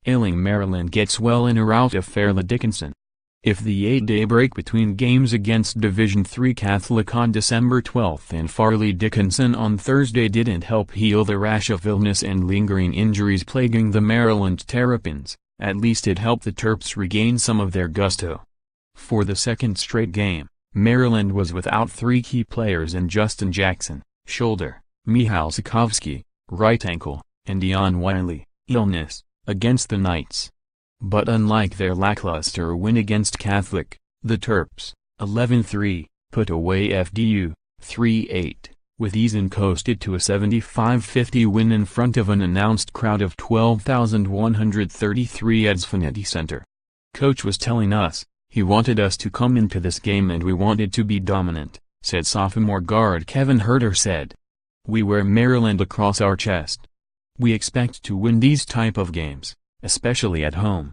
Ailing Maryland gets well in a rout of Fairleigh Dickinson. If the 8-day break between games against Division III Catholic on December 12 and Farleigh Dickinson on Thursday didn't help heal the rash of illness and lingering injuries plaguing the Maryland Terrapins, at least it helped the Terps regain some of their gusto. For the second straight game, Maryland was without three key players in Justin Jackson, shoulder, Michal Cekovsky, right ankle, and Dion Wiley, illness, against the Knights. But unlike their lackluster win against Catholic, the Terps, 11-3, put away FDU, 3-8, with ease and coasted to a 75-50 win in front of an announced crowd of 12,133 at Xfinity Center. Coach was telling us, he wanted us to come into this game and we wanted to be dominant, said sophomore guard Kevin Huerter said. We wear Maryland across our chest. We expect to win these type of games, especially at home.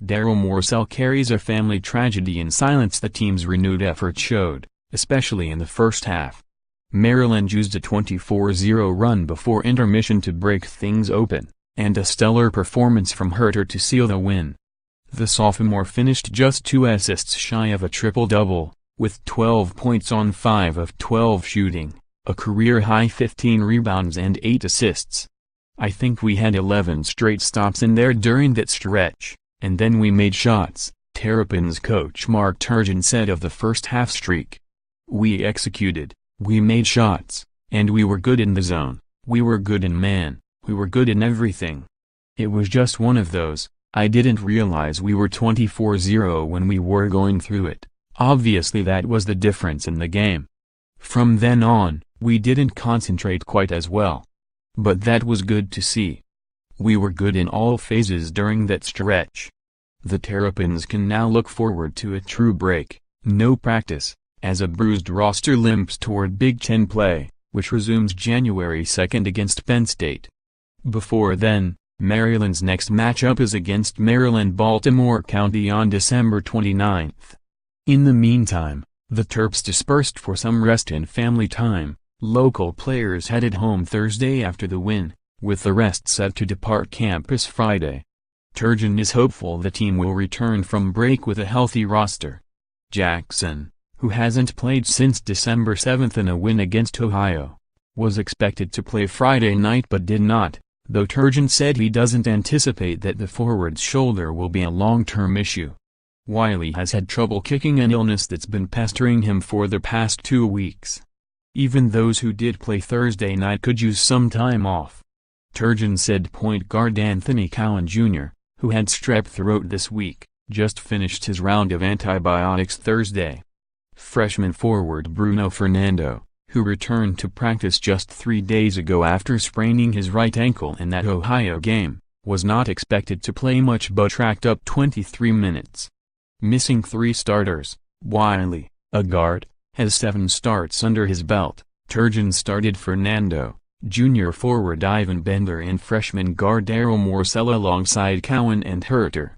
Daryl Morsell carries a family tragedy in silence the team's renewed effort showed, especially in the first half. Maryland used a 24-0 run before intermission to break things open, and a stellar performance from Huerter to seal the win. The sophomore finished just 2 assists shy of a triple-double, with 12 points on 5 of 12 shooting, a career-high 15 rebounds and 8 assists. I think we had 11 straight stops in there during that stretch, and then we made shots, Terrapins coach Mark Turgeon said of the first half streak. We executed, we made shots, and we were good in the zone, we were good in man, we were good in everything. It was just one of those, I didn't realize we were 24-0 when we were going through it, obviously that was the difference in the game. From then on, we didn't concentrate quite as well. But that was good to see. We were good in all phases during that stretch. The Terrapins can now look forward to a true break, no practice, as a bruised roster limps toward Big Ten play, which resumes January 2 against Penn State. Before then, Maryland's next matchup is against Maryland-Baltimore County on December 29. In the meantime, the Terps dispersed for some rest and family time. Local players headed home Thursday after the win, with the rest set to depart campus Friday. Turgeon is hopeful the team will return from break with a healthy roster. Jackson, who hasn't played since December 7 in a win against Ohio, was expected to play Friday night but did not, though Turgeon said he doesn't anticipate that the forward's shoulder will be a long-term issue. Wiley has had trouble kicking, an illness that's been pestering him for the past 2 weeks. Even those who did play Thursday night could use some time off. Turgeon said point guard Anthony Cowan Jr., who had strep throat this week, just finished his round of antibiotics Thursday. Freshman forward Bruno Fernando, who returned to practice just 3 days ago after spraining his right ankle in that Ohio game, was not expected to play much but racked up 23 minutes. Missing 3 starters, Wiley, a guard, has 7 starts under his belt. Turgeon started Fernando, junior forward Ivan Bender and freshman guard Daryl Morsell alongside Cowan and Huerter.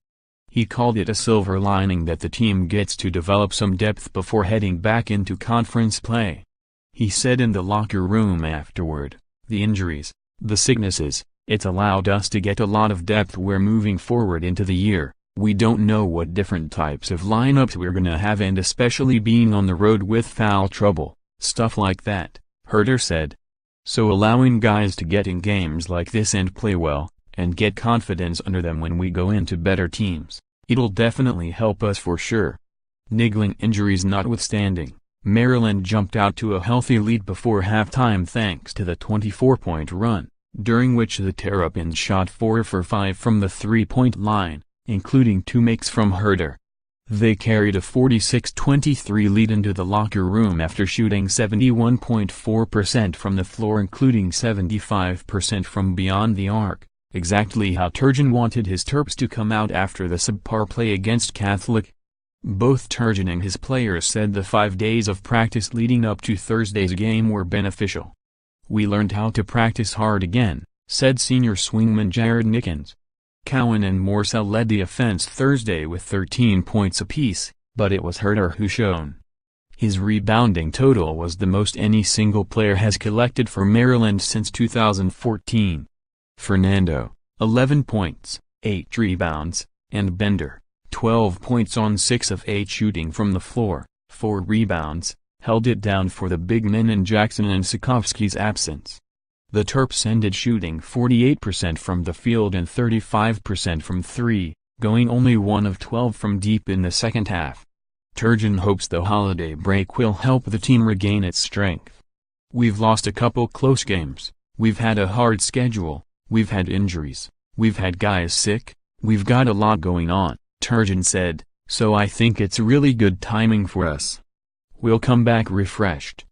He called it a silver lining that the team gets to develop some depth before heading back into conference play. He said in the locker room afterward, the injuries, the sicknesses, it's allowed us to get a lot of depth. We're moving forward into the year. We don't know what different types of lineups we're gonna have, and especially being on the road with foul trouble, stuff like that, Huerter said. So allowing guys to get in games like this and play well, and get confidence under them when we go into better teams, it'll definitely help us for sure. Niggling injuries notwithstanding, Maryland jumped out to a healthy lead before halftime thanks to the 24-point run, during which the Terrapins shot 4 for 5 from the three-point line, including 2 makes from Huerter. They carried a 46-23 lead into the locker room after shooting 71.4% from the floor, including 75% from beyond the arc, exactly how Turgeon wanted his Terps to come out after the subpar play against Catholic. Both Turgeon and his players said the 5 days of practice leading up to Thursday's game were beneficial. We learned how to practice hard again, said senior swingman Jared Nickens. Cowan and Morsell led the offense Thursday with 13 points apiece, but it was Huerter who shone. His rebounding total was the most any single player has collected for Maryland since 2014. Fernando, 11 points, 8 rebounds, and Bender, 12 points on 6 of 8 shooting from the floor, 4 rebounds, held it down for the big men in Jackson and Cekovsky's absence. The Terps ended shooting 48% from the field and 35% from 3, going only 1 of 12 from deep in the second half. Turgeon hopes the holiday break will help the team regain its strength. "We've lost a couple close games, we've had a hard schedule, we've had injuries, we've had guys sick, we've got a lot going on," Turgeon said, "so I think it's really good timing for us. We'll come back refreshed."